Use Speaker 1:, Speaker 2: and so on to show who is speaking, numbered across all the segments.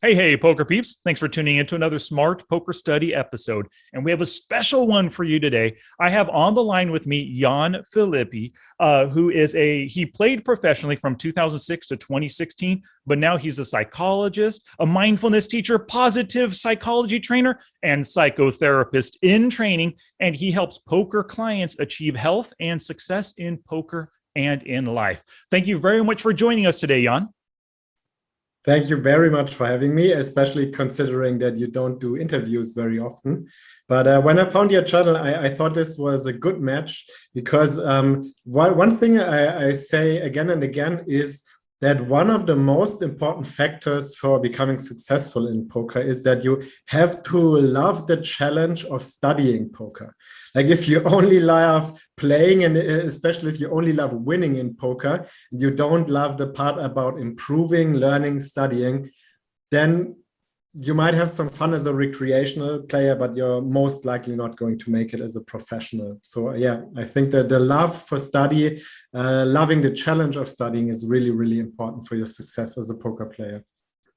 Speaker 1: Hey, poker peeps. Thanks for tuning in to another Smart Poker Study episode. And we have a special one for you today. I have on the line with me Jan Philippi, he played professionally from 2006 to 2016, but now he's a psychologist, a mindfulness teacher, positive psychology trainer, and psychotherapist in training. And he helps poker clients achieve health and success in poker and in life. Thank you very much for joining us today, Jan.
Speaker 2: Thank you very much for having me, especially considering that you don't do interviews very often. But when I found your channel, I thought this was a good match because one thing I say again and again is that one of the most important factors for becoming successful in poker is that you have to love the challenge of studying poker. Like if you only love playing, and especially if you only love winning in poker, you don't love the part about improving, learning, studying, then you might have some fun as a recreational player, but you're most likely not going to make it as a professional. So yeah, I think that the love for study, loving the challenge of studying is really, really important for your success as a poker player.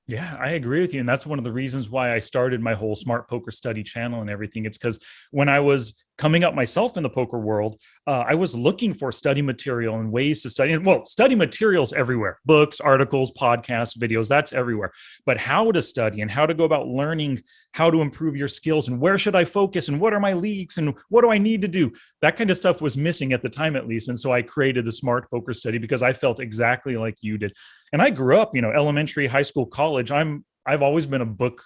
Speaker 1: Yeah, I agree with you. And that's one of the reasons why I started my whole Smart Poker Study channel and everything. It's because when I was coming up myself in the poker world, I was looking for study material and ways to study. And well, study materials everywhere, books, articles, podcasts, videos, that's everywhere. But how to study and how to go about learning how to improve your skills and where should I focus and what are my leaks and what do I need to do? That kind of stuff was missing at the time, at least. And so I created the Smart Poker Study because I felt exactly like you did. And I grew up, elementary, high school, college. I've always been a book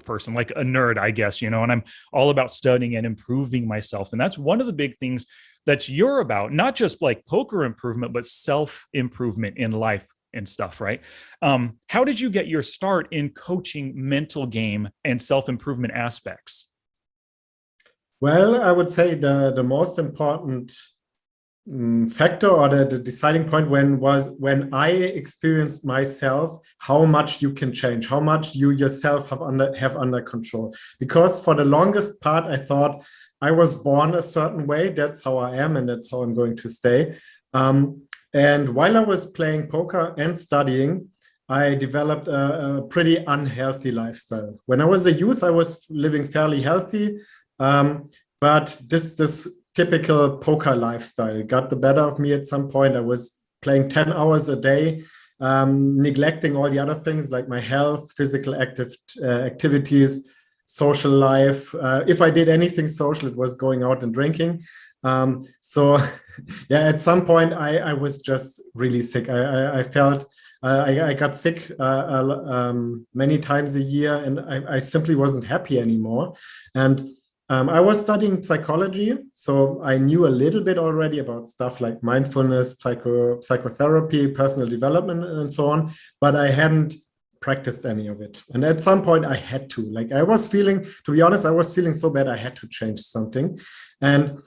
Speaker 1: person, like a nerd, I guess, and I'm all about studying and improving myself. And that's one of the big things that you're about, not just like poker improvement, but self-improvement in life and stuff, right? How did you get your start in coaching mental game and self-improvement aspects?
Speaker 2: Well, I would say the most important factor or the deciding point when I experienced myself how much you can change, how much you yourself have under control. Because for the longest part, I thought I was born a certain way. That's how I am, and that's how I'm going to stay. And while I was playing poker and studying, I developed a pretty unhealthy lifestyle. When I was a youth, I was living fairly healthy, but this typical poker lifestyle got the better of me at some point. I was playing 10 hours a day, neglecting all the other things like my health, physical activities, social life. If I did anything social, it was going out and drinking. So yeah, at some point I was just really sick. I felt I got sick many times a year, and I simply wasn't happy anymore. And I was studying psychology, so I knew a little bit already about stuff like mindfulness, psychotherapy, personal development, and so on, but I hadn't practiced any of it. And at some point I had to, to be honest, I was feeling so bad I had to change something. And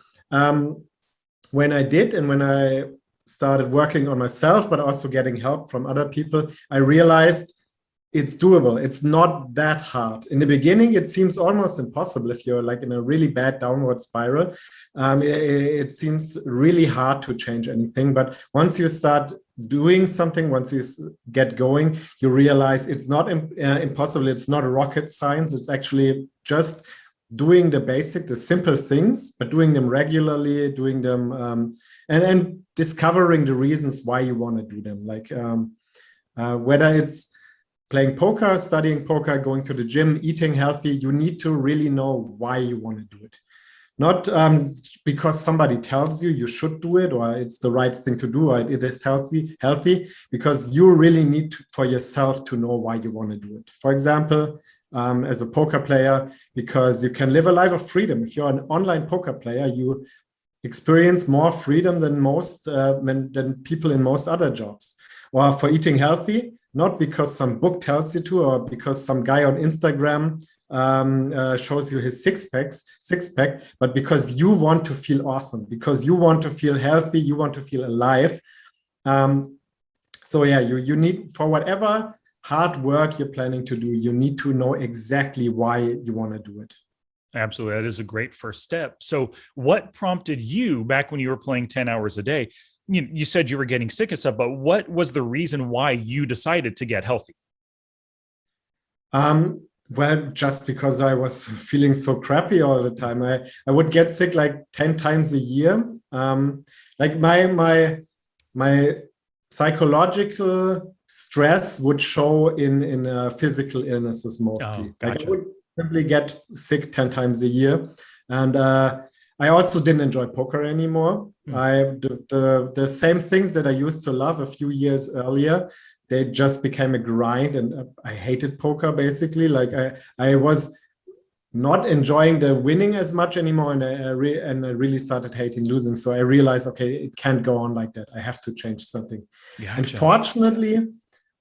Speaker 2: when I did, and when I started working on myself, but also getting help from other people, I realized it's doable. It's not that hard. In the beginning, it seems almost impossible if you're like in a really bad downward spiral. It seems really hard to change anything. But once you start doing something, once you get going, you realize it's not impossible. It's not rocket science. It's actually just doing the simple things, but doing them regularly, doing them and discovering the reasons why you want to do them. Like whether it's playing poker, studying poker, going to the gym, eating healthy, you need to really know why you want to do it. Not because somebody tells you you should do it, or it's the right thing to do, or it is healthy, because you really need for yourself to know why you want to do it. For example, as a poker player, because you can live a life of freedom. If you're an online poker player, you experience more freedom than than people in most other jobs. Or for eating healthy, not because some book tells you to, or because some guy on Instagram shows you his six pack, but because you want to feel awesome, because you want to feel healthy, you want to feel alive. So yeah, you need, for whatever hard work you're planning to do, you need to know exactly why you want to do it.
Speaker 1: Absolutely. That is a great first step. So what prompted you back when you were playing 10 hours a day? You said you were getting sick and stuff, but what was the reason why you decided to get healthy?
Speaker 2: Well, just because I was feeling so crappy all the time, I would get sick like 10 times a year. Like my psychological stress would show in physical illnesses
Speaker 1: Oh,
Speaker 2: mostly. Like I
Speaker 1: gotcha.
Speaker 2: would simply get sick 10 times a year. And I also didn't enjoy poker anymore.
Speaker 1: Hmm.
Speaker 2: The same things that I used to love a few years earlier, they just became a grind, and I hated poker basically. Like I was not enjoying the winning as much anymore, and I really started hating losing. So I realized, okay, it can't go on like that. I have to change something. And
Speaker 1: Gotcha.
Speaker 2: fortunately,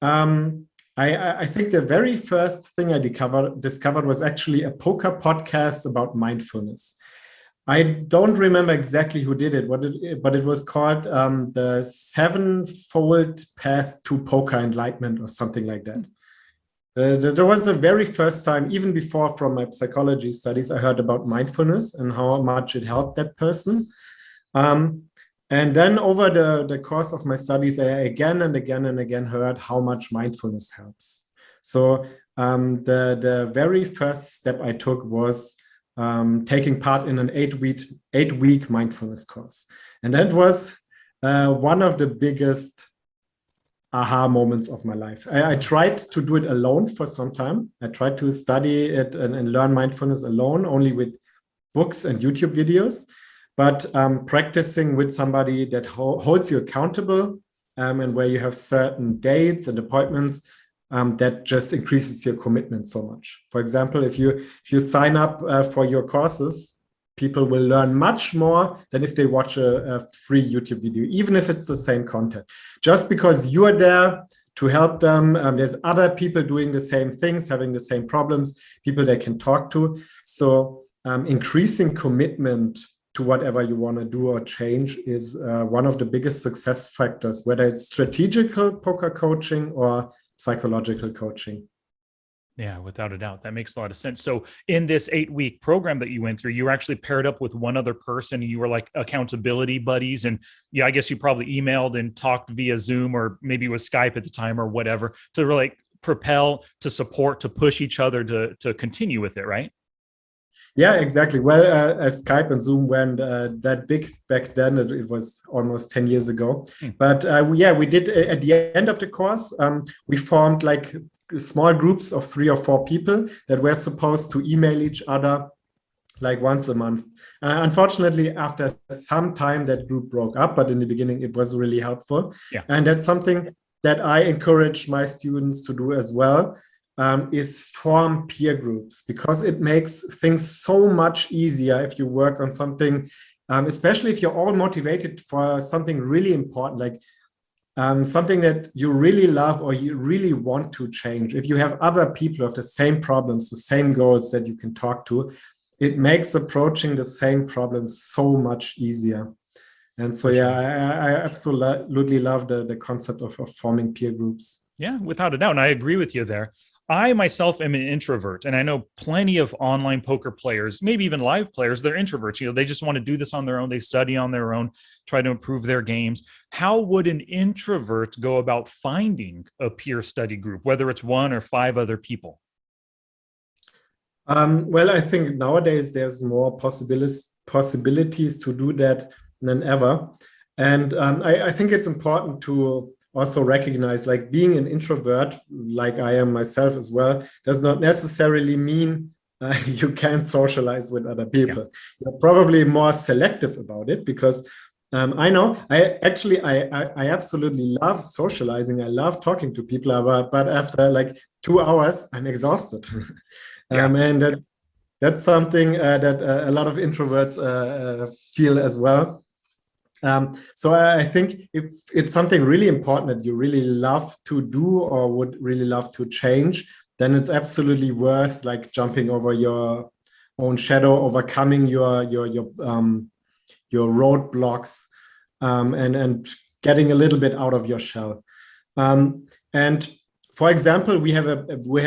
Speaker 2: um, I think the very first thing I discovered was actually a poker podcast about mindfulness. I don't remember exactly who did it, but it was called the Sevenfold Path to Poker Enlightenment or something like that. There was the very first time, even before from my psychology studies, I heard about mindfulness and how much it helped that person. Um, and then over the course of my studies, I again and again and again heard how much mindfulness helps. So the very first step I took was taking part in an eight week mindfulness course, and that was one of the biggest aha moments of my life. I tried to do it alone for some time. I tried to study it and learn mindfulness alone, only with books and YouTube videos. But practicing with somebody that holds you accountable and where you have certain dates and appointments, that just increases your commitment so much. For example, if you sign up for your courses, people will learn much more than if they watch a free YouTube video, even if it's the same content. Just because you are there to help them, there's other people doing the same things, having the same problems, people they can talk to. So increasing commitment to whatever you want to do or change is one of the biggest success factors, whether it's strategical poker coaching or psychological coaching.
Speaker 1: Yeah, without a doubt. That makes a lot of sense. So in this 8-week program that you went through, you were actually paired up with one other person. You were like accountability buddies. And yeah, I guess you probably emailed and talked via Zoom, or maybe it was Skype at the time or whatever, to really propel, to support, to push each other to continue with it, right?
Speaker 2: Yeah, exactly. Well, Skype and Zoom weren't that big back then. It was almost 10 years ago. But we did at the end of the course, we formed like small groups of 3 or 4 people that were supposed to email each other like once a month. Unfortunately, after some time, that group broke up, but in the beginning, it was really helpful.
Speaker 1: Yeah.
Speaker 2: And that's something that I encourage my students to do as well, is form peer groups, because it makes things so much easier if you work on something, especially if you're all motivated for something really important, like something that you really love or you really want to change. If you have other people who have the same problems, the same goals that you can talk to, it makes approaching the same problems so much easier. And so, yeah, I absolutely love the concept of forming peer groups.
Speaker 1: Yeah, without a doubt. And I agree with you there. I myself am an introvert, and I know plenty of online poker players, maybe even live players, they're introverts. You know, they just want to do this on their own. They study on their own, try to improve their games. How would an introvert go about finding a peer study group, whether it's 1 or 5 other people?
Speaker 2: Well, I think nowadays there's more possibilities to do that than ever. And I think it's important to also recognize, like, being an introvert, like I am myself as well, does not necessarily mean you can't socialize with other people. Yeah. You're probably more selective about it, because I know I absolutely love socializing. I love talking to people, but after like 2 hours, I'm exhausted. And that's something that a lot of introverts feel as well. So I think if it's something really important that you really love to do or would really love to change, then it's absolutely worth like jumping over your own shadow, overcoming your roadblocks, and getting a little bit out of your shell. And for example, we have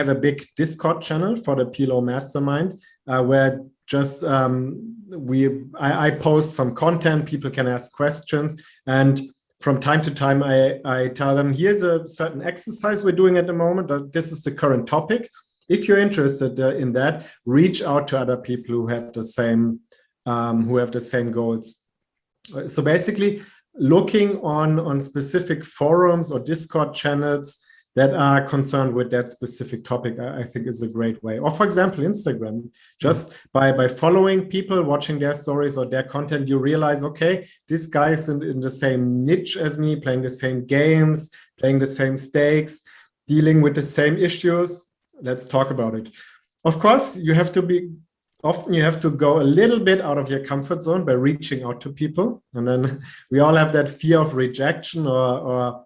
Speaker 2: a big Discord channel for the PLO Mastermind, where just I post some content, people can ask questions, and from time to time I tell them, here's a certain exercise we're doing at the moment, this is the current topic. if you're interested in that, reach out to other people who have the same goals. So basically, looking on specific forums or Discord channels that are concerned with that specific topic, I think is a great way. Or for example, Instagram, just by following people, watching their stories or their content, you realize, okay, this guy is in the same niche as me, playing the same games, playing the same stakes, dealing with the same issues. Let's talk about it. Of course, often you have to go a little bit out of your comfort zone by reaching out to people. And then we all have that fear of rejection or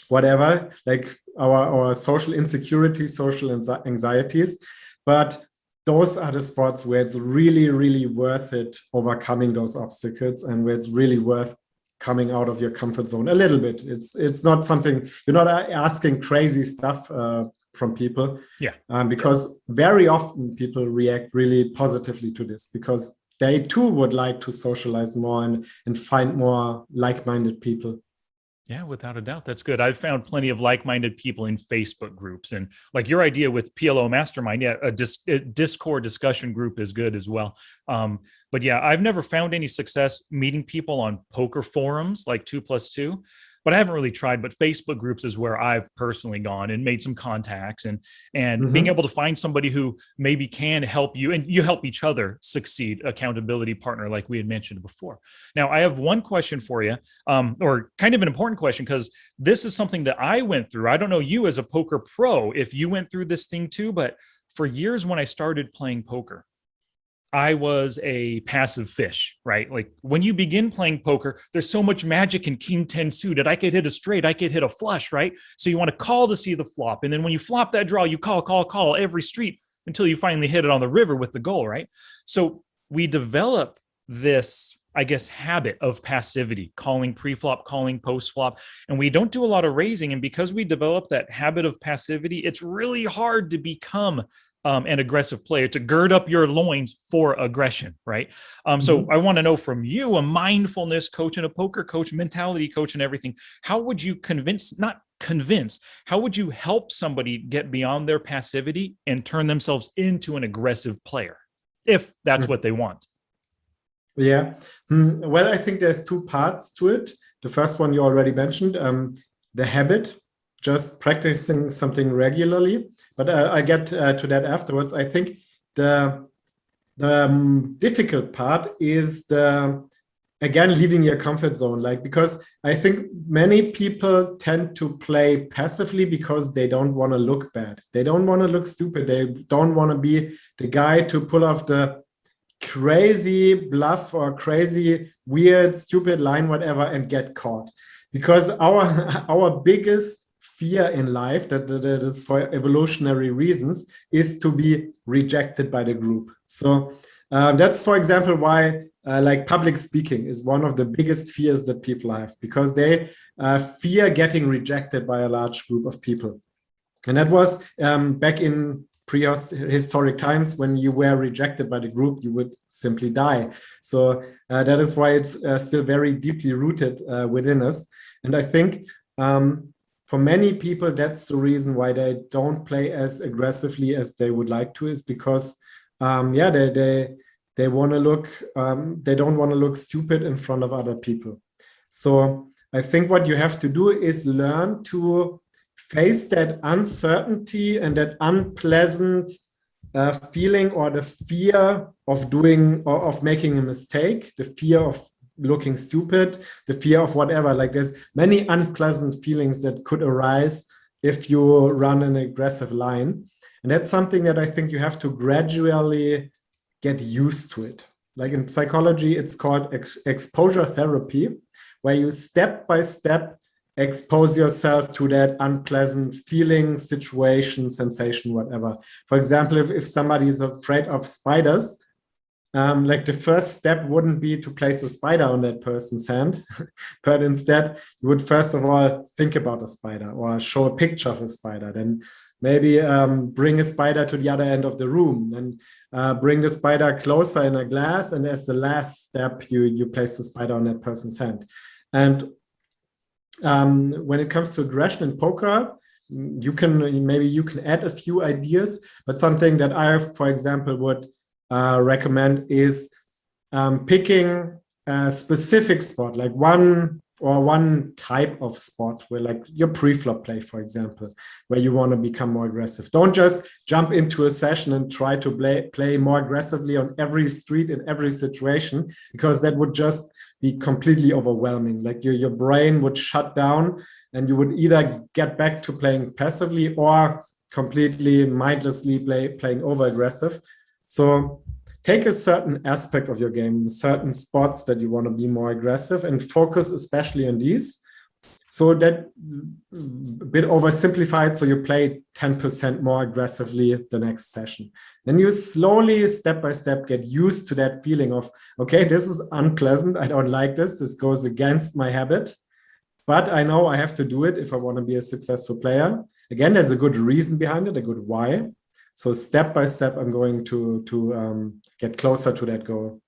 Speaker 2: whatever, like our social insecurities, social anxieties. But those are the spots where it's really, really worth it overcoming those obstacles, and where it's really worth coming out of your comfort zone a little bit. It's not something, you're not asking crazy stuff from people.
Speaker 1: Yeah.
Speaker 2: Because very often people react really positively to this, because they too would like to socialize more and find more like-minded people.
Speaker 1: Yeah, without a doubt. That's good. I've found plenty of like-minded people in Facebook groups, and like your idea with PLO Mastermind, yeah, a Discord discussion group is good as well. But yeah, I've never found any success meeting people on poker forums like 2+2, but I haven't really tried. But Facebook groups is where I've personally gone and made some contacts, and being able to find somebody who maybe can help you, and you help each other succeed, accountability partner, like we had mentioned before. Now, I have one question for you, or kind of an important question, because this is something that I went through. I don't know you as a poker pro, if you went through this thing too, but for years when I started playing poker, I was a passive fish, right? Like when you begin playing poker, there's so much magic in King 10 suited. I could hit a straight, I could hit a flush, right? So you want to call to see the flop. And then when you flop that draw, you call every street until you finally hit it on the river with the goal, right? So we develop this, I guess, habit of passivity, calling pre-flop, calling post-flop, and we don't do a lot of raising. And because we develop that habit of passivity, it's really hard to become an aggressive player, to gird up your loins for aggression, right? So I want to know from you, a mindfulness coach and a poker coach, mentality coach and everything, how would you how would you help somebody get beyond their passivity and turn themselves into an aggressive player, if that's what they want?
Speaker 2: Yeah. Well, I think there's two parts to it. The first one you already mentioned, the habit, just practicing something regularly. But I get to that afterwards. I think the difficult part is again, leaving your comfort zone. Like, because I think many people tend to play passively because they don't want to look bad. They don't want to look stupid. They don't want to be the guy to pull off the crazy bluff or crazy, weird, stupid line, whatever, and get caught. Because our biggest fear in life, that is for evolutionary reasons, is to be rejected by the group. So that's, for example, why like public speaking is one of the biggest fears that people have, because they fear getting rejected by a large group of people. And that was back in prehistoric times, when you were rejected by the group, you would simply die. So that is why it's still very deeply rooted within us. And I think for many people, that's the reason why they don't play as aggressively as they would like to, is because they want to look, they don't want to look stupid in front of other people. So I think what you have to do is learn to face that uncertainty and that unpleasant feeling, or the fear of doing or of making a mistake, the fear of looking stupid, the fear of whatever. Like, there's many unpleasant feelings that could arise if you run an aggressive line. And that's something that I think you have to gradually get used to it. Like in psychology, it's called exposure therapy, where you step by step expose yourself to that unpleasant feeling, situation, sensation, whatever. For example, if somebody is afraid of spiders, like the first step wouldn't be to place a spider on that person's hand, but instead you would first of all think about a spider, or show a picture of a spider, then maybe bring a spider to the other end of the room, then bring the spider closer in a glass, and as the last step, you place the spider on that person's hand. And when it comes to aggression in poker, maybe you can add a few ideas, but something that I, for example, would recommend is picking a specific spot, like one type of spot, where like your pre-flop play, for example, where you want to become more aggressive. Don't just jump into a session and try to play more aggressively on every street in every situation, because that would just be completely overwhelming. Like your brain would shut down, and you would either get back to playing passively or completely mindlessly playing over aggressive. So take a certain aspect of your game, certain spots that you want to be more aggressive, and focus especially on these. So that a bit oversimplified, so you play 10% more aggressively the next session. Then you slowly, step by step, get used to that feeling of, okay, this is unpleasant. I don't like this. This goes against my habit, but I know I have to do it if I want to be a successful player. Again, there's a good reason behind it, a good why. So step by step, I'm going to get closer to that goal.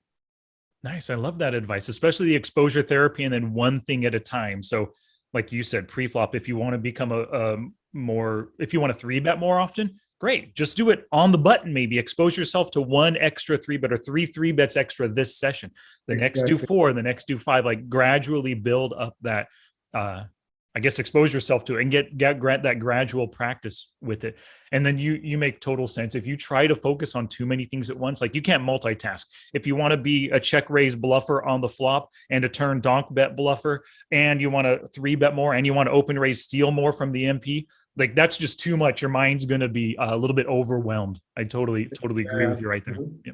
Speaker 1: Nice. I love that advice, especially the exposure therapy and then one thing at a time. So like you said, pre-flop, if you want to become if you want to 3-bet more often, great. Just do it on the button. Maybe expose yourself to one extra 3-bet or 3-3-bets extra this session. The next do 4, the next do 5, like gradually build up that, I guess, expose yourself to it and get that gradual practice with it. And then you make total sense. If you try to focus on too many things at once, like you can't multitask. If you want to be a check raise bluffer on the flop and a turn donk bet bluffer, and you want to 3-bet more and you want to open raise steal more from the MP, like that's just too much. Your mind's going to be a little bit overwhelmed. I totally agree with you right there. Yeah.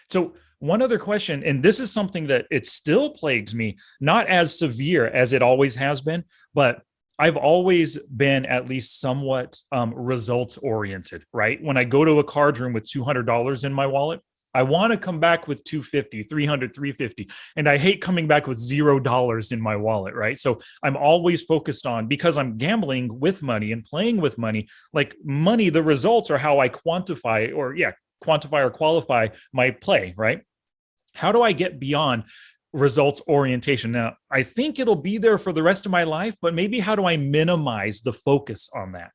Speaker 1: So one other question, and this is something that it still plagues me, not as severe as it always has been, but I've always been at least somewhat results oriented, right? When I go to a card room with $200 in my wallet, I want to come back with 250, 300, 350. And I hate coming back with $0 in my wallet, right? So I'm always focused on, because I'm gambling with money and playing with money, like money, the results are how I quantify or qualify my play, right? How do I get beyond results orientation? Now, I think it'll be there for the rest of my life, but maybe how do I minimize the focus on that?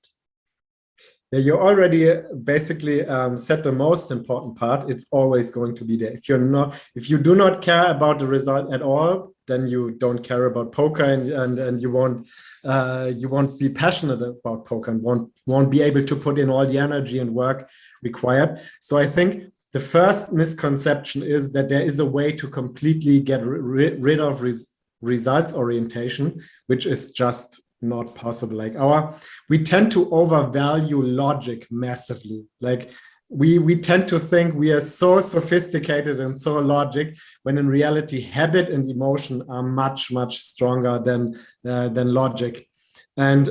Speaker 2: Yeah, you already basically said the most important part. It's always going to be there. If you do not care about the result at all, then you don't care about poker, and you won't be passionate about poker and won't be able to put in all the energy and work required. So I think the first misconception is that there is a way to completely get rid of results orientation, which is just not possible. Like we tend to overvalue logic massively. Like we tend to think we are so sophisticated and so logic, when in reality habit and emotion are much stronger than logic. And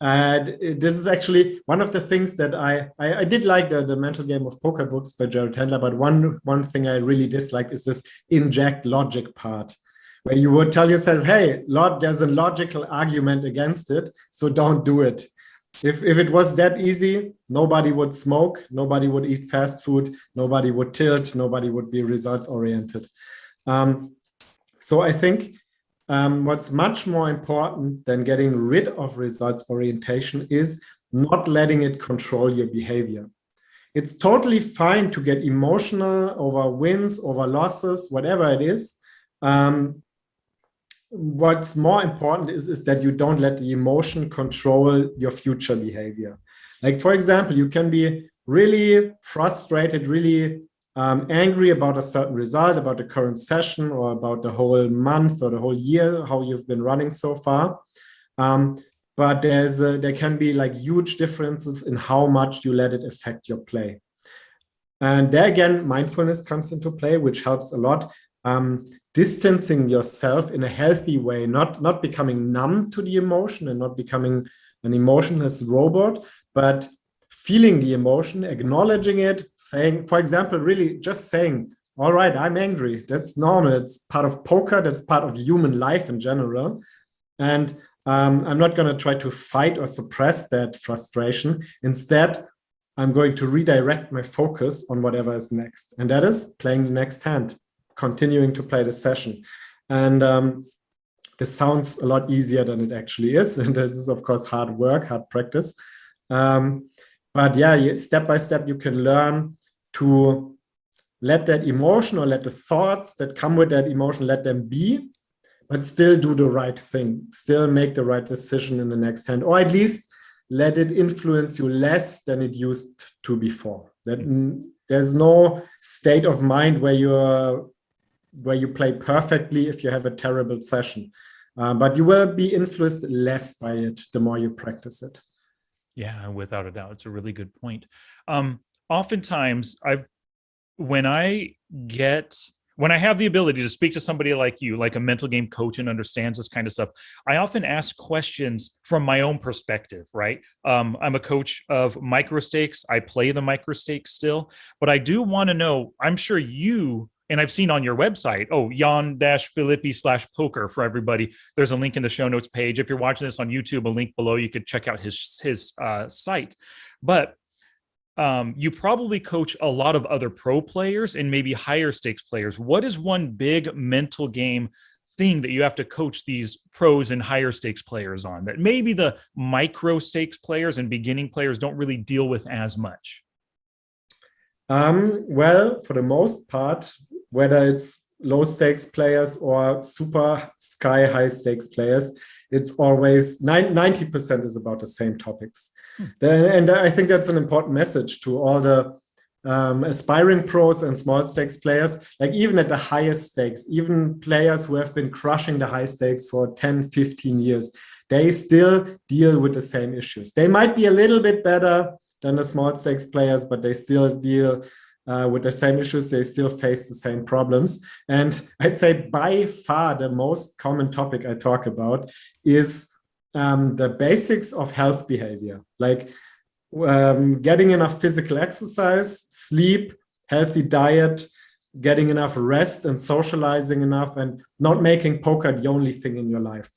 Speaker 2: this is actually one of the things that I did like the mental game of poker books by Jared Handler, but one thing I really dislike is this inject logic part, where you would tell yourself, hey, there's a logical argument against it, so don't do it. If it was that easy, nobody would smoke, nobody would eat fast food, nobody would tilt, nobody would be results oriented. So I think what's much more important than getting rid of results orientation is not letting it control your behavior. It's totally fine to get emotional over wins, over losses, whatever it is. What's more important is that you don't let the emotion control your future behavior. Like, for example, you can be really frustrated, really angry about a certain result, about the current session, or about the whole month or the whole year, how you've been running so far. But there can be like huge differences in how much you let it affect your play. And there again, mindfulness comes into play, which helps a lot. Distancing yourself in a healthy way, not becoming numb to the emotion and not becoming an emotionless robot, but feeling the emotion, acknowledging it, saying, for example, really just saying, all right, I'm angry. That's normal. It's part of poker. That's part of human life in general. And I'm not going to try to fight or suppress that frustration. Instead, I'm going to redirect my focus on whatever is next. And that is playing the next hand, continuing to play the session. And this sounds a lot easier than it actually is. And this is, of course, hard work, hard practice. But yeah, step by step, you can learn to let that emotion or let the thoughts that come with that emotion, let them be, but still do the right thing, still make the right decision in the next hand, or at least let it influence you less than it used to before. That there's no state of mind where you play perfectly if you have a terrible session, but you will be influenced less by it the more you practice it.
Speaker 1: Yeah, without a doubt, it's a really good point. Oftentimes, when I have the ability to speak to somebody like you, like a mental game coach and understands this kind of stuff, I often ask questions from my own perspective, right? I'm a coach of micro stakes. I play the micro stakes still, but I do want to know, I'm sure you, and I've seen on your website, Jan-Philippi/poker for everybody. There's a link in the show notes page. If you're watching this on YouTube, a link below, you could check out his site. But you probably coach a lot of other pro players and maybe higher stakes players. What is one big mental game thing that you have to coach these pros and higher stakes players on that maybe the micro stakes players and beginning players don't really deal with as much?
Speaker 2: Well, for the most part, whether it's low stakes players or super sky high stakes players, it's always 90% is about the same topics. And I think that's an important message to all the aspiring pros and small stakes players, like even at the highest stakes, even players who have been crushing the high stakes for 10, 15 years, they still deal with the same issues. They might be a little bit better than the small stakes players, but they still deal with the same issues. They still face the same problems. And I'd say by far the most common topic I talk about is the basics of health behavior, like getting enough physical exercise, sleep, healthy diet, getting enough rest and socializing enough, and not making poker the only thing in your life.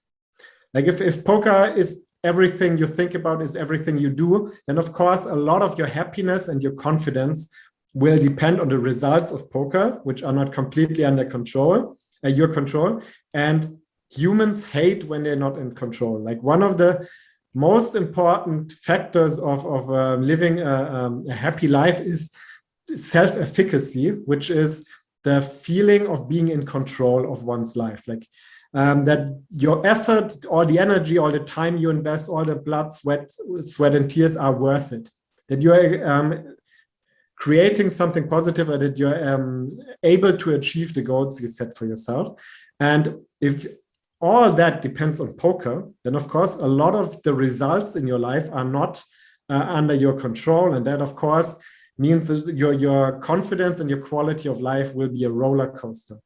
Speaker 2: Like if poker is everything you think about, is everything you do, then of course a lot of your happiness and your confidence will depend on the results of poker, which are not completely under control, your control. And humans hate when they're not in control. Like one of the most important factors of living a happy life is self-efficacy, which is the feeling of being in control of one's life. Like that your effort, all the energy, all the time you invest, all the blood, sweat and tears are worth it. That you're creating something positive, or that you're able to achieve the goals you set for yourself. And if all that depends on poker, then of course a lot of the results in your life are not under your control, and that of course means that your confidence and your quality of life will be a roller coaster.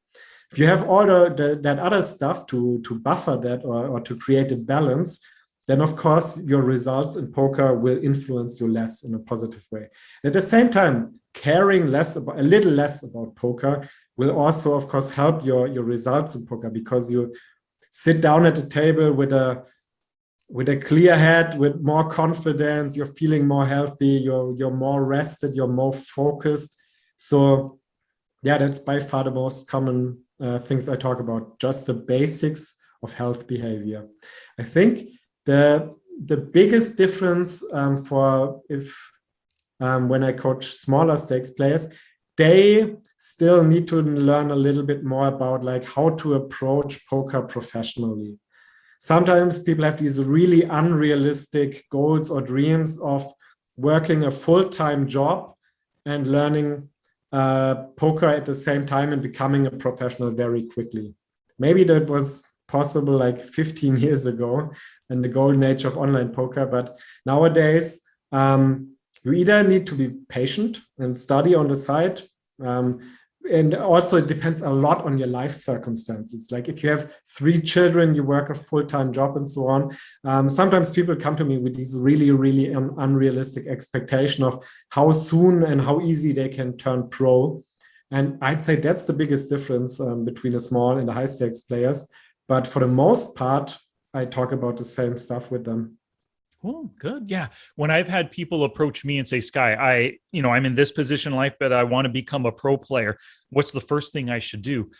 Speaker 2: If you have all that other stuff to buffer that or to create a balance, then of course your results in poker will influence you less in a positive way. At the same time, caring a little less about poker will also of course help your results in poker, because you sit down at the table with a clear head, with more confidence, you're feeling more healthy, you're more rested, you're more focused. So yeah, that's by far the most common things I talk about, just the basics of health behavior. I think the biggest difference when I coach smaller stakes players, they still need to learn a little bit more about like how to approach poker professionally. Sometimes people have these really unrealistic goals or dreams of working a full-time job and learning poker at the same time and becoming a professional very quickly. Maybe that was possible like 15 years ago in the golden age of online poker, but nowadays you either need to be patient and study on the side, and also it depends a lot on your life circumstances. Like if you have 3 children, you work a full-time job and so on. Sometimes people come to me with these really, really unrealistic expectation of how soon and how easy they can turn pro. And I'd say that's the biggest difference between the small and the high stakes players. But for the most part, I talk about the same stuff with them.
Speaker 1: Oh, good. Yeah. When I've had people approach me and say, Sky, I'm in this position in life, but I want to become a pro player. What's the first thing I should do?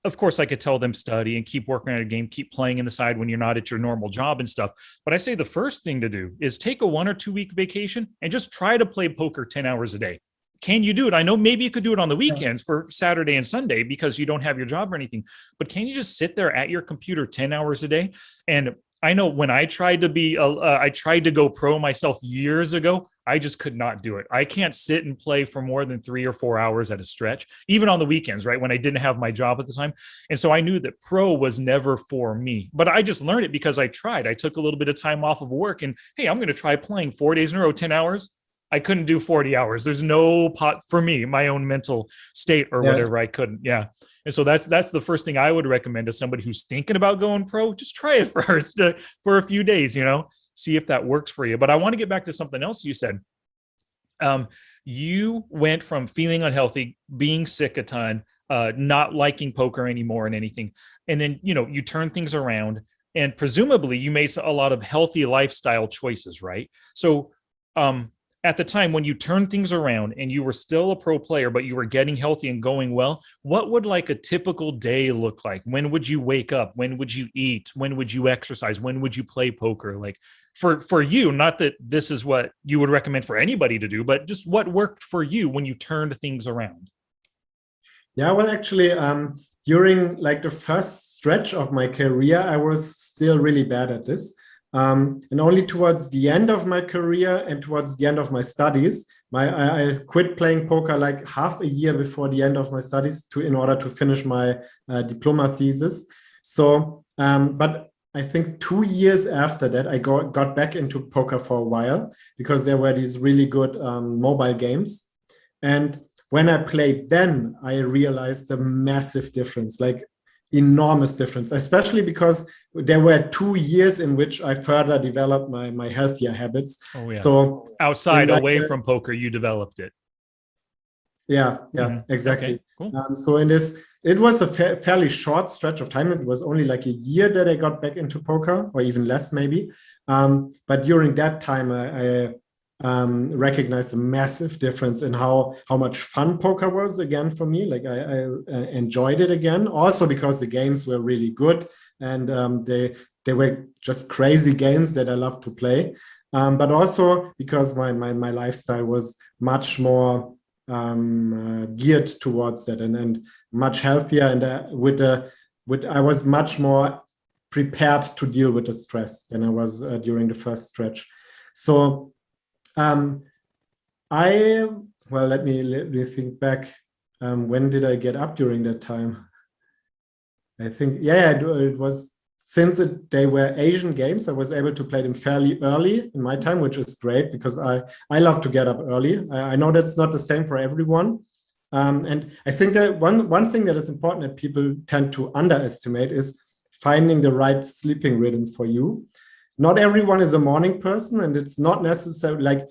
Speaker 1: of course I could tell them study and keep working on a game, keep playing in the side when you're not at your normal job and stuff. But I say the first thing to do is take a 1 or 2 week vacation and just try to play poker 10 hours a day. Can you do it? I know maybe you could do it on the weekends for Saturday and Sunday because you don't have your job or anything, but can you just sit there at your computer 10 hours a day? And I know when I tried to I tried to go pro myself years ago, I just could not do it. I can't sit and play for more than 3 or 4 hours at a stretch, even on the weekends, right? When I didn't have my job at the time. And so I knew that pro was never for me, but I just learned it because I tried. I took a little bit of time off of work and, hey, I'm going to try playing 4 days in a row, 10 hours. I couldn't do 40 hours. There's no pot for me, my own mental state or whatever. I couldn't. Yeah. And so that's the first thing I would recommend to somebody who's thinking about going pro. Just try it first for a few days, see if that works for you. But I want to get back to something else you said. You went from feeling unhealthy, being sick a ton, not liking poker anymore and anything. And then, you turn things around and presumably you made a lot of healthy lifestyle choices, right? So, at the time when you turned things around and you were still a pro player, but you were getting healthy and going well, what would like a typical day look like? When would you wake up? When would you eat? When would you exercise? When would you play poker? Like for you, not that this is what you would recommend for anybody to do, but just what worked for you when you turned things around?
Speaker 2: Yeah, well, actually, during like the first stretch of my career, I was still really bad at this. And only towards the end of my career and towards the end of my studies, I quit playing poker like half a year before the end of my studies in order to finish my diploma thesis. So, but I think 2 years after that, I got back into poker for a while because there were these really good mobile games. And when I played then, I realized a massive difference, like enormous difference, especially because there were 2 years in which I further developed my healthier habits.
Speaker 1: Oh, yeah.
Speaker 2: So
Speaker 1: outside, away from poker, you developed it.
Speaker 2: Yeah, exactly.
Speaker 1: Okay, cool.
Speaker 2: So it was a fairly short stretch of time. It was only like a year that I got back into poker, or even less maybe. But during that time, I recognized a massive difference in how much fun poker was again for me. Like I enjoyed it again, also because the games were really good and they were just crazy games that I loved to play. But also because my lifestyle was much more geared towards that and much healthier, and I was much more prepared to deal with the stress than I was during the first stretch. So let me think back. When did I get up during that time? I think, it was, since they were Asian games, I was able to play them fairly early in my time, which is great because I love to get up early. I know that's not the same for everyone. And I think that one thing that is important that people tend to underestimate is finding the right sleeping rhythm for you. Not everyone is a morning person, and it's not necessarily like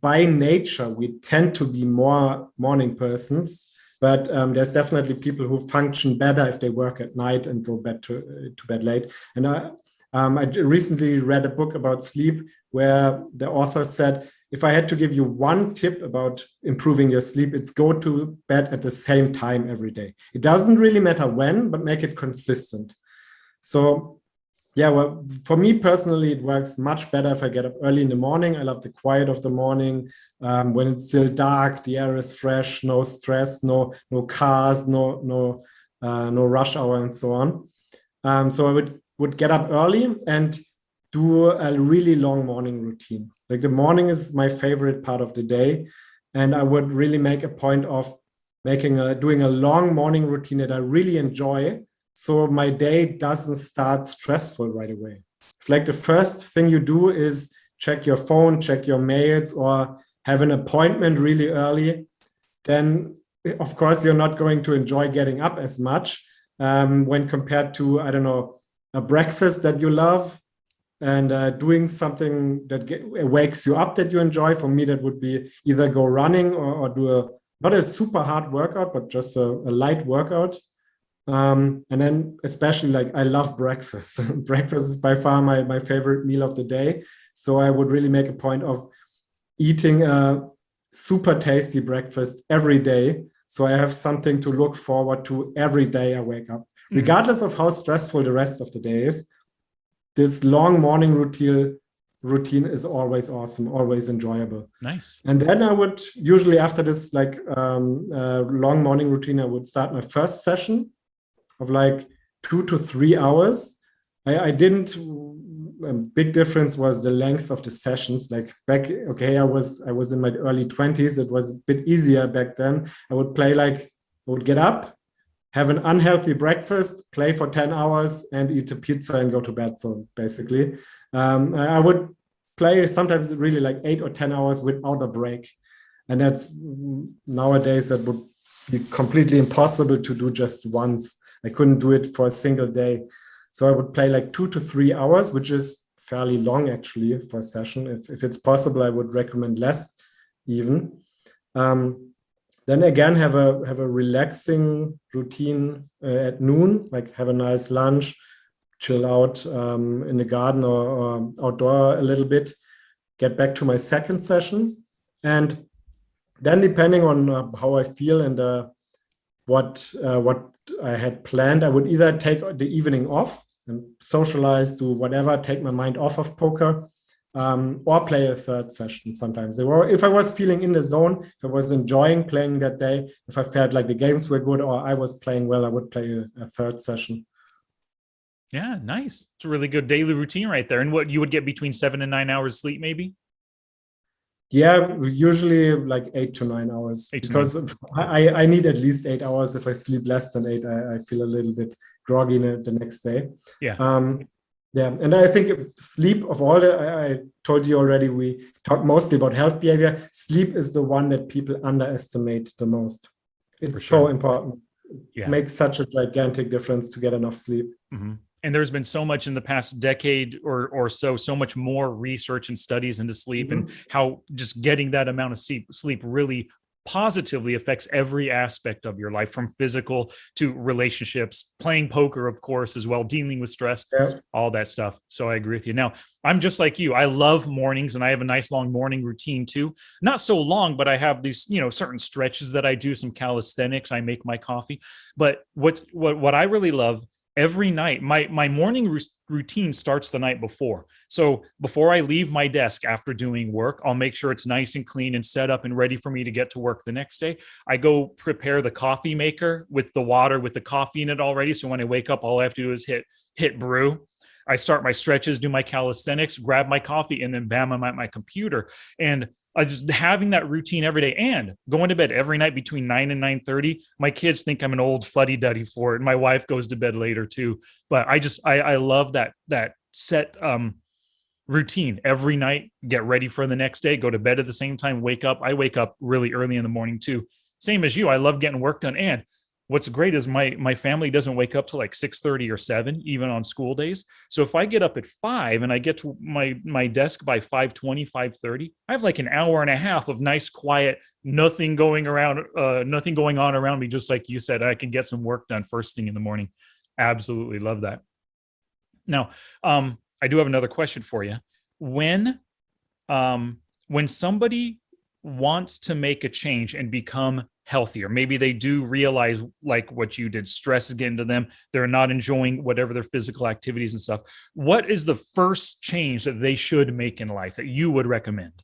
Speaker 2: by nature, we tend to be more morning persons. But there's definitely people who function better if they work at night and go to bed late. And I recently read a book about sleep where the author said, if I had to give you one tip about improving your sleep, it's go to bed at the same time every day. It doesn't really matter when, but make it consistent. So yeah, well, for me personally, it works much better if I get up early in the morning. I love the quiet of the morning. When it's still dark, the air is fresh, no stress, no cars, no rush hour, and so on. So I would get up early and do a really long morning routine. Like the morning is my favorite part of the day, and I would really make a point of doing a long morning routine that I really enjoy. So my day doesn't start stressful right away. If like the first thing you do is check your phone, check your mails, or have an appointment really early, then of course you're not going to enjoy getting up as much when compared to, I don't know, a breakfast that you love and doing something that wakes you up that you enjoy. For me, that would be either go running or do not a super hard workout, but just a light workout. And then especially like I love breakfast. Breakfast is by far my favorite meal of the day. So I would really make a point of eating a super tasty breakfast every day. So I have something to look forward to every day I wake up. regardless of how stressful the rest of the day is. This long morning routine is always awesome, always enjoyable.
Speaker 1: Nice.
Speaker 2: And then I would usually, after this long morning routine, I would start my first session of like 2 to 3 hours. I didn't. A big difference was the length of the sessions. Like back, I was in my early 20s. It was a bit easier back then. I would get up, have an unhealthy breakfast, play for 10 hours, and eat a pizza and go to bed. So basically, I would play sometimes really like 8 or 10 hours without a break. And that's nowadays that would be completely impossible to do just once. I couldn't do it for a single day. So I would play like 2 to 3 hours, which is fairly long actually for a session. If it's possible, I would recommend less even. Then again, have a relaxing routine at noon, like have a nice lunch, chill out in the garden or outdoor a little bit, get back to my second session. And then depending on how I feel and what I had planned, I would either take the evening off and socialize, do whatever, take my mind off of poker, or play a third session sometimes. If I was feeling in the zone, if I was enjoying playing that day, if I felt like the games were good or I was playing well, I would play a third session.
Speaker 1: Yeah, nice. It's a really good daily routine right there. And what you would get between 7 and 9 hours sleep, maybe?
Speaker 2: Yeah, usually like 8 to 9 hours, because I need at least 8 hours. If I sleep less than 8, I feel a little bit groggy the next day.
Speaker 1: Yeah.
Speaker 2: And I think sleep of all I told you already, we talk mostly about health behavior. Sleep is the one that people underestimate the most. It's so important. It makes such a gigantic difference to get enough sleep.
Speaker 1: Mm-hmm. And there's been so much in the past decade or so much more research and studies into sleep and how just getting that amount of sleep really positively affects every aspect of your life, from physical to relationships, playing poker, of course, as well, dealing with stress, all that stuff. So I agree with you. Now, I'm just like you. I love mornings and I have a nice long morning routine too. Not so long, but I have these, certain stretches that I do, some calisthenics. I make my coffee. But what I really love every night, my morning routine starts the night before. So before I leave my desk after doing work, I'll make sure it's nice and clean and set up and ready for me to get to work the next day. I go prepare the coffee maker with the water, with the coffee in it already. So when I wake up, all I have to do is hit brew. I start my stretches, do my calisthenics, grab my coffee, and then bam, I'm at my computer. And just having that routine every day and going to bed every night between 9 and 9:30. My kids think I'm an old fuddy-duddy for it. And my wife goes to bed later too. But I love that set routine every night. Get ready for the next day, go to bed at the same time, wake up. I wake up really early in the morning too. Same as you. I love getting work done. And what's great is my family doesn't wake up till like 6:30 or 7, even on school days. So if I get up at 5 and I get to my desk by 5:20, 5:30, I have like an hour and a half of nice, quiet, nothing going on around me. Just like you said, I can get some work done first thing in the morning. Absolutely love that. Now, I do have another question for you. When somebody wants to make a change and become healthier, maybe they do realize, like what you did, stress is getting to them, they're not enjoying whatever their physical activities and stuff. What is the first change that they should make in life that you would recommend?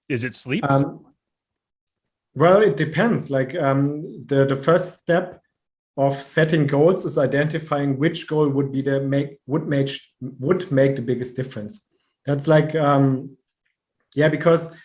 Speaker 1: Is it sleep?
Speaker 2: Well, it depends. Like the first step of setting goals is identifying which goal would make the biggest difference. That's like because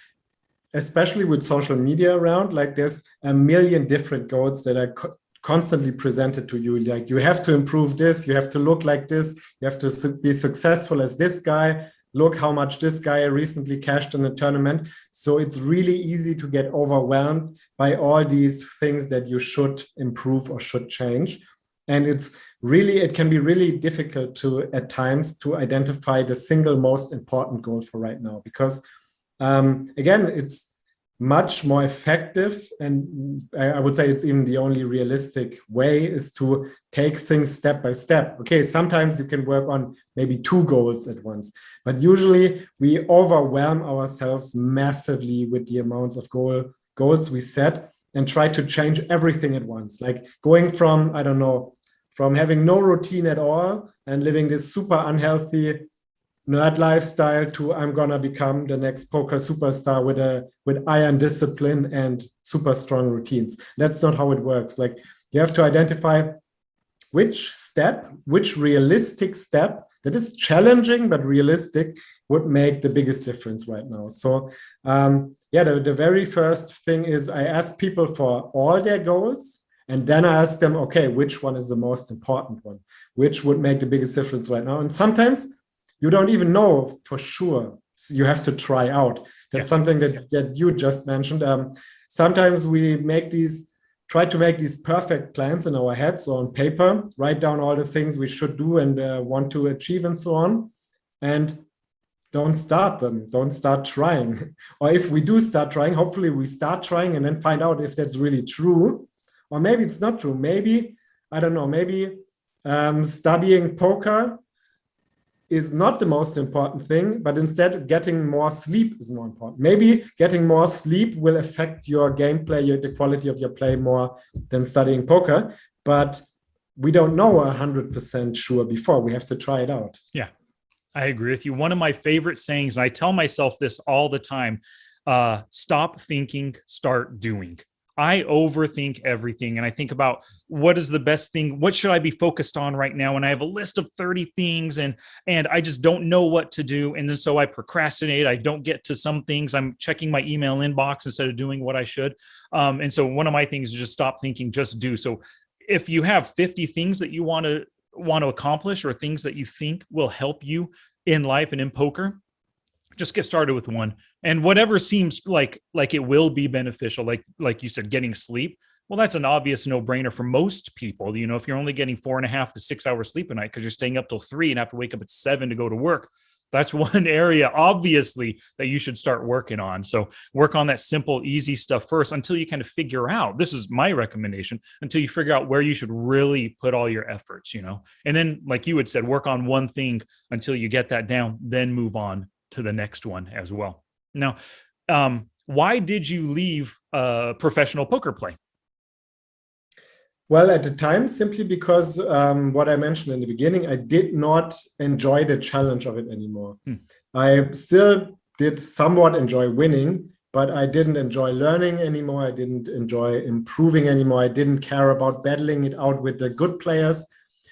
Speaker 2: especially with social media around, like there's a million different goals that are constantly presented to you. Like you have to improve this, you have to look like this, you have to be successful as this guy. Look how much this guy recently cashed in a tournament. So it's really easy to get overwhelmed by all these things that you should improve or should change. And it can be really difficult at times to identify the single most important goal for right now, because again, it's much more effective, and I would say it's even the only realistic way, is to take things step by step. Okay, sometimes you can work on maybe 2 goals at once, but usually we overwhelm ourselves massively with the amounts of goals we set and try to change everything at once. Like going from, I don't know, from having no routine at all and living this super unhealthy nerd lifestyle to I'm gonna become the next poker superstar with iron discipline and super strong routines. That's not how it works. Like, you have to identify which realistic step that is challenging but realistic would make the biggest difference right now. So the very first thing is I ask people for all their goals, and then I ask them, okay, which one is the most important one? Which would make the biggest difference right now? And sometimes you don't even know for sure. So you have to try out. That's something that you just mentioned. Sometimes we try to make these perfect plans in our heads or on paper, write down all the things we should do and want to achieve and so on, and don't start them, don't start trying. Or if we do start trying, hopefully we start trying and then find out if that's really true, or maybe it's not true. Maybe, I don't know, maybe studying poker is not the most important thing, but instead getting more sleep is more important. Maybe getting more sleep will affect your gameplay, the quality of your play more than studying poker, but we don't know 100% sure before. We have to try it out.
Speaker 1: Yeah, I agree with you. One of my favorite sayings, and I tell myself this all the time, stop thinking, start doing. I overthink everything, and I think about what is the best thing, what should I be focused on right now? And I have a list of 30 things and I just don't know what to do. And then so I procrastinate. I don't get to some things. I'm checking my email inbox instead of doing what I should. And so one of my things is just stop thinking, just do. So if you have 50 things that you want to accomplish, or things that you think will help you in life and in poker, just get started with one. And whatever seems like it will be beneficial, like you said, getting sleep. Well, that's an obvious no-brainer for most people. You know, if you're only getting 4.5 to 6 hours sleep a night because you're staying up till 3 and have to wake up at 7 to go to work, that's one area, obviously, that you should start working on. So work on that simple, easy stuff first until you kind of figure out, this is my recommendation, until you figure out where you should really put all your efforts, you know. And then, like you had said, work on one thing until you get that down, then move on to the next one as well. Now, why did you leave professional poker play?
Speaker 2: Well, at the time, simply because what I mentioned in the beginning, I did not enjoy the challenge of it anymore. I still did somewhat enjoy winning, but I didn't enjoy learning anymore. I didn't enjoy improving anymore. I didn't care about battling it out with the good players.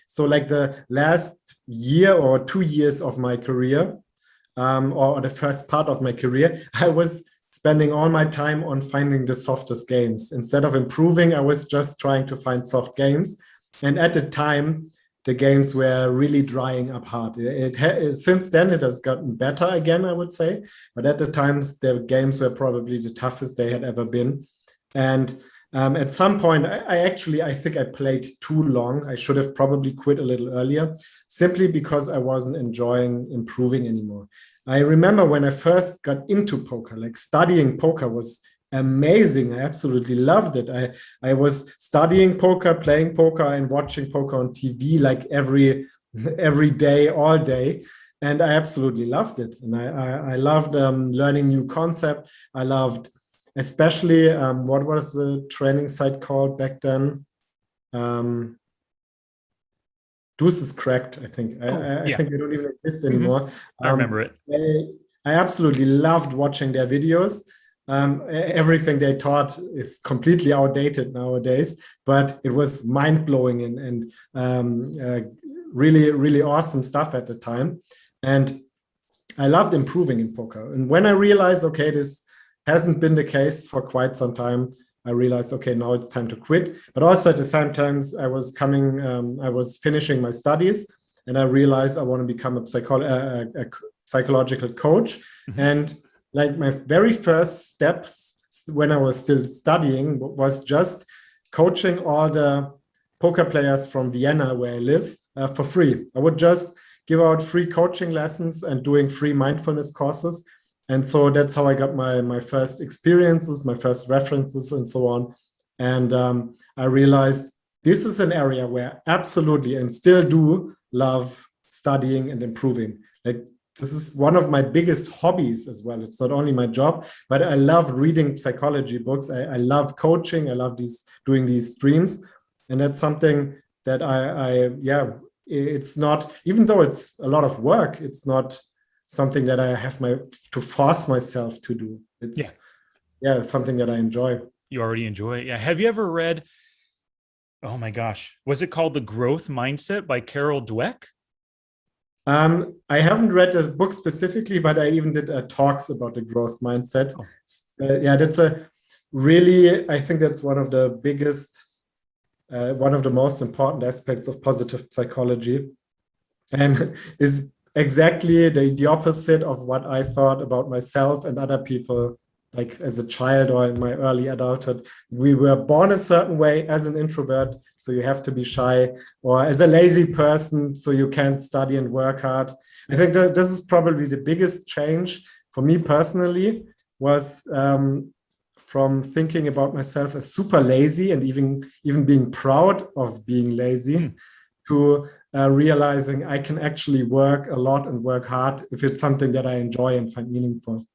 Speaker 2: So like the last year or 2 years of my career, or the first part of my career, I was spending all my time on finding the softest games. Instead of improving, I was just trying to find soft games. And at the time, the games were really drying up hard. Since then, it has gotten better again, I would say. But at the times, the games were probably the toughest they had ever been. And at some point, I think I played too long. I should have probably quit a little earlier, simply because I wasn't enjoying improving anymore. I remember when I first got into poker, like studying poker was amazing. I absolutely loved it. I was studying poker, playing poker, and watching poker on TV like every day, all day. And I absolutely loved it. And I loved learning new concept. I loved especially, what was the training site called back then? Deuce is Cracked, I think. I think they don't even exist anymore.
Speaker 1: I remember it.
Speaker 2: I absolutely loved watching their videos. Everything they taught is completely outdated nowadays, but it was mind-blowing and really, really awesome stuff at the time. And I loved improving in poker. And when I realized, okay, this hasn't been the case for quite some time, I realized, okay, now it's time to quit. But also at the same time, I was finishing my studies, and I realized I want to become a psychological coach. Mm-hmm. And like my very first steps when I was still studying was just coaching all the poker players from Vienna, where I live, for free. I would just give out free coaching lessons and doing free mindfulness courses. And so that's how I got my first experiences, my first references, and so on. And I realized this is an area where I absolutely and still do love studying and improving. Like, this is one of my biggest hobbies as well. It's not only my job, but I love reading psychology books. I love coaching. I love doing these streams. And that's something that it's not, even though it's a lot of work, it's not something that I have to force myself to do. It's something that I enjoy.
Speaker 1: You already enjoy it. Yeah. Have you ever read, oh my gosh, was it called The Growth Mindset by Carol Dweck?
Speaker 2: I haven't read the book specifically, but I even did talks about the growth mindset.
Speaker 1: Oh.
Speaker 2: That's I think that's one of the biggest, one of the most important aspects of positive psychology, and is exactly the opposite of what I thought about myself and other people, like as a child or in my early adulthood. We were born a certain way as an introvert, so you have to be shy, or as a lazy person, so you can't study and work hard. I think that this is probably the biggest change for me personally, was from thinking about myself as super lazy and even being proud of being lazy, to realizing I can actually work a lot and work hard if it's something that I enjoy and find meaningful.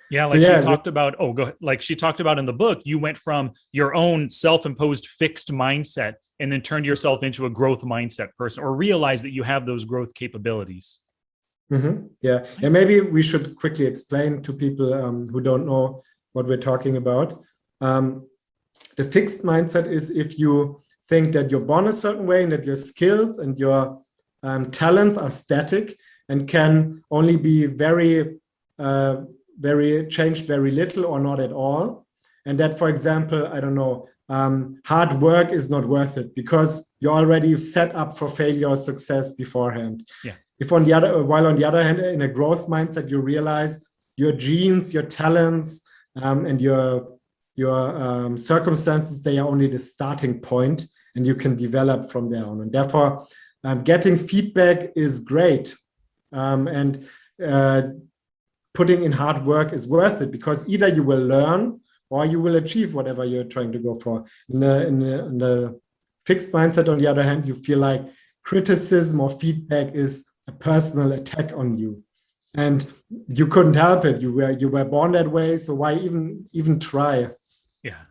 Speaker 1: Yeah, like she talked about, like she talked about in the book, you went from your own self-imposed fixed mindset and then turned yourself into a growth mindset person, or realized that you have those growth capabilities.
Speaker 2: Mm-hmm. Yeah. And maybe we should quickly explain to people who don't know what we're talking about. The fixed mindset is if you think that you're born a certain way and that your skills and your talents are static and can only be very changed very little or not at all. And that, for example, I don't know, hard work is not worth it because you're already set up for failure or success beforehand.
Speaker 1: Yeah.
Speaker 2: If on the other hand, in a growth mindset, you realize your genes, your talents, and your circumstances, they are only the starting point, and you can develop from there on. And therefore, getting feedback is great. And putting in hard work is worth it, because either you will learn or you will achieve whatever you're trying to go for. In the fixed mindset, on the other hand, you feel like criticism or feedback is a personal attack on you, and you couldn't help it. You were born that way, so why even try?
Speaker 1: Yeah,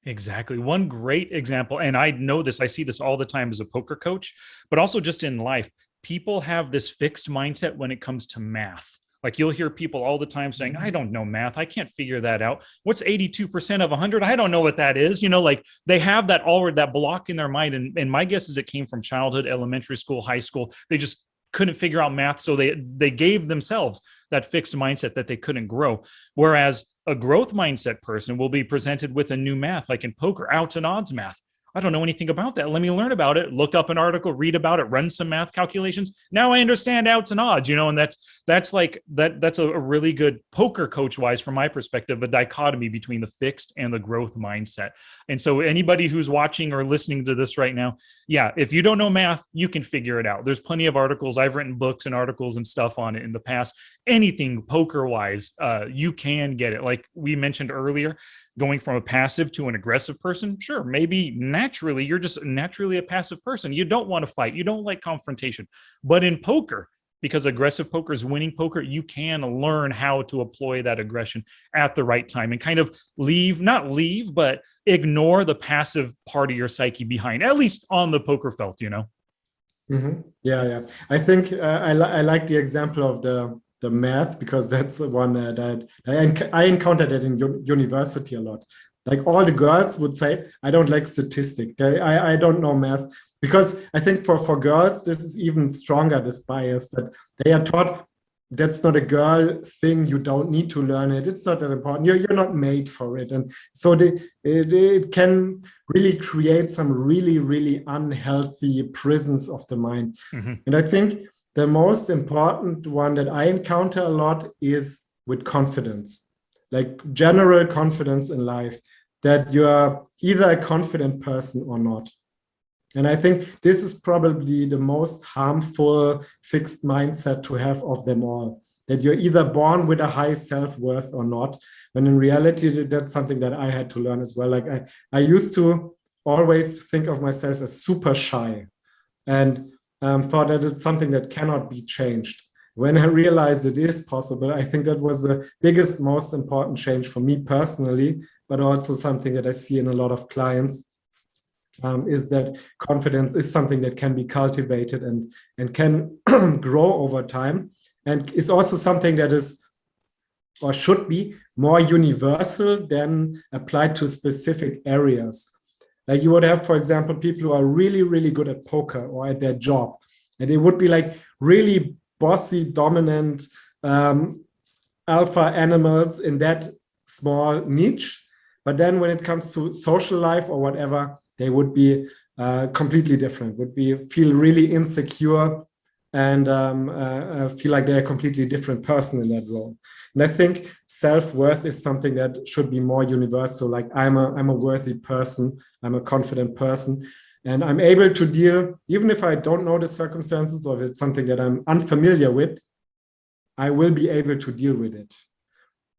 Speaker 1: exactly. One great example, and I know this, I see this all the time as a poker coach, but also just in life. People have this fixed mindset when it comes to math. Like you'll hear people all the time saying, I don't know math. I can't figure that out. What's 82% of 100? I don't know what that is. You know, like they have that block in their mind. And my guess is it came from childhood, elementary school, high school. They just couldn't figure out math. So they gave themselves that fixed mindset that they couldn't grow. Whereas a growth mindset person will be presented with a new math, like in poker, outs and odds math. I don't know anything about that. Let me learn about it, look up an article, read about it, run some math calculations. Now I understand outs and odds, you know, and that's a really good poker coach wise, from my perspective, a dichotomy between the fixed and the growth mindset. And so anybody who's watching or listening to this right now, yeah, if you don't know math, you can figure it out. There's plenty of articles. I've written books and articles and stuff on it in the past. Anything poker wise, you can get it. Like we mentioned earlier, going from a passive to an aggressive person, sure, maybe naturally, you're just naturally a passive person. You don't want to fight. You don't like confrontation. But in poker, because aggressive poker is winning poker, you can learn how to employ that aggression at the right time and kind of but ignore the passive part of your psyche behind, at least on the poker felt, you know?
Speaker 2: Mm-hmm. Yeah. I think I like the example of the math, because that's the one that I encountered it in university a lot. Like all the girls would say, I don't like statistics. I don't know math, because I think for girls, this is even stronger, this bias, that they are taught that's not a girl thing. You don't need to learn it. It's not that important. You're not made for it. And so it can really create some really, really unhealthy prisons of the mind. Mm-hmm. And I think the most important one that I encounter a lot is with confidence, like general confidence in life, that you are either a confident person or not. And I think this is probably the most harmful fixed mindset to have of them all, that you're either born with a high self-worth or not. When in reality, that's something that I had to learn as well. Like I used to always think of myself as super shy, and thought that it's something that cannot be changed. When I realized it is possible, I think that was the biggest, most important change for me personally, but also something that I see in a lot of clients. is that confidence is something that can be cultivated and can grow over time, and is also something that is or should be more universal than applied to specific areas. Like you would have, for example, people who are really, really good at poker or at their job, and they would be like really bossy, dominant alpha animals in that small niche. But then when it comes to social life or whatever, they would be completely different, feel really insecure and feel like they're a completely different person in that role. And I think self-worth is something that should be more universal. Like I'm a worthy person, I'm a confident person, and I'm able to deal, even if I don't know the circumstances or if it's something that I'm unfamiliar with, I will be able to deal with it,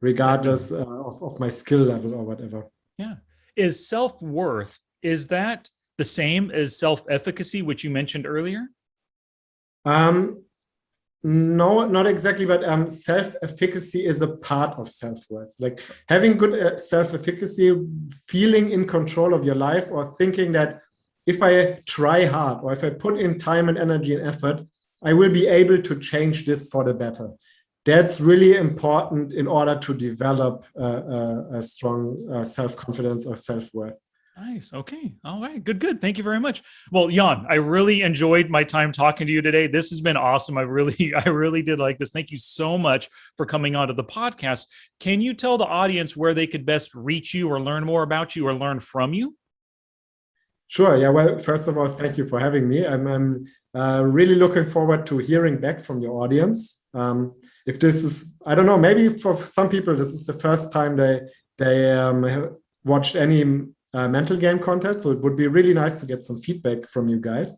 Speaker 2: regardless of my skill level or whatever.
Speaker 1: Yeah. Is self-worth, is that the same as self-efficacy, which you mentioned earlier?
Speaker 2: No, not exactly, but self-efficacy is a part of self-worth. Like having good self-efficacy, feeling in control of your life, or thinking that if I try hard or if I put in time and energy and effort, I will be able to change this for the better. That's really important in order to develop a strong self-confidence or self-worth.
Speaker 1: Nice. Okay. All right. Good. Thank you very much. Well, Jan, I really enjoyed my time talking to you today. This has been awesome. I really did like this. Thank you so much for coming onto the podcast. Can you tell the audience where they could best reach you or learn more about you or learn from you?
Speaker 2: Sure. Yeah. Well, first of all, thank you for having me. I'm really looking forward to hearing back from your audience. If this is, I don't know, maybe for some people, this is the first time they watched any mental game content. So it would be really nice to get some feedback from you guys.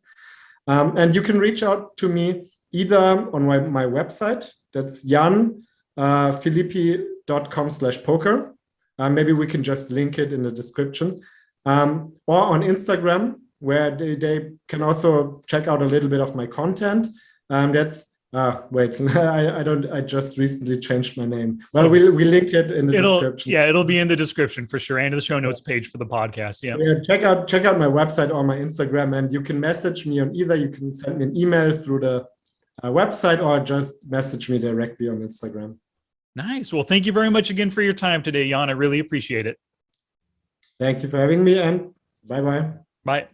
Speaker 2: And you can reach out to me either on my website, that's janphilippi.com/poker. Maybe we can just link it in the description. Or on Instagram, where they can also check out a little bit of my content. That's wait, I just recently changed my name. Well, we link it in the description.
Speaker 1: Yeah, it'll be in the description for sure, and in the show notes page for the podcast. Yeah.
Speaker 2: Check out my website or my Instagram, and you can message me on either. You can send me an email through the website or just message me directly on Instagram.
Speaker 1: Nice. Well, thank you very much again for your time today, Jan. I really appreciate it.
Speaker 2: Thank you for having me, and bye-bye.
Speaker 1: Bye.